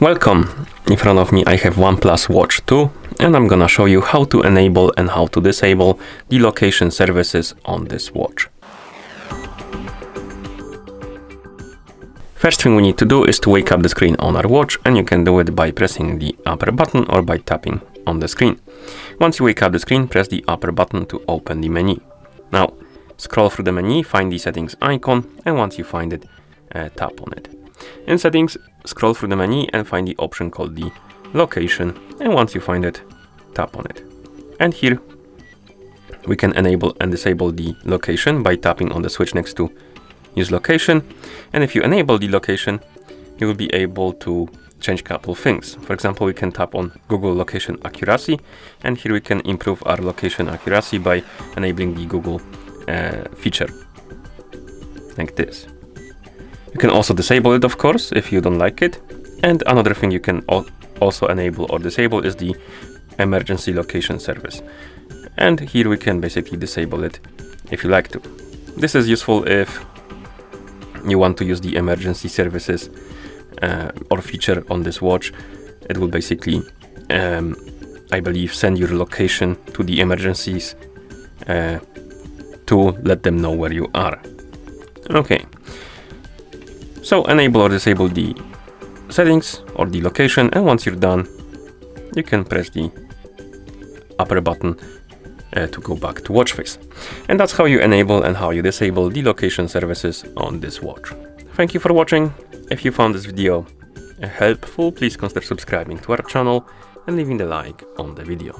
Welcome! In front of me I have OnePlus Watch 2 and I'm gonna show you how to enable and how to disable the location services on this watch. First thing we need to do is to wake up the screen on our watch, and you can do it by pressing the upper button or by tapping on the screen. Once you wake up the screen, press the upper button to open the menu. Now scroll through the menu, find the settings icon, and once you find it, tap on it. In settings, scroll through the menu and find the option called the location, and once you find it, tap on it. And here we can enable and disable the location by tapping on the switch next to use location. And if you enable the location, you will be able to change a couple things. For example, we can tap on Google location accuracy, and here we can improve our location accuracy by enabling the Google feature like this. You can also disable it, of course, if you don't like it. And another thing you can also enable or disable is the emergency location service. And here we can basically disable it if you like to. This is useful if you want to use the emergency services or feature on this watch. It will basically, I believe, send your location to the emergencies to let them know where you are. Okay. So enable or disable the settings or the location, and once you're done, you can press the upper button to go back to watch face. And that's how you enable and how you disable the location services on this watch. Thank you for watching. If you found this video helpful, please consider subscribing to our channel and leaving the like on the video.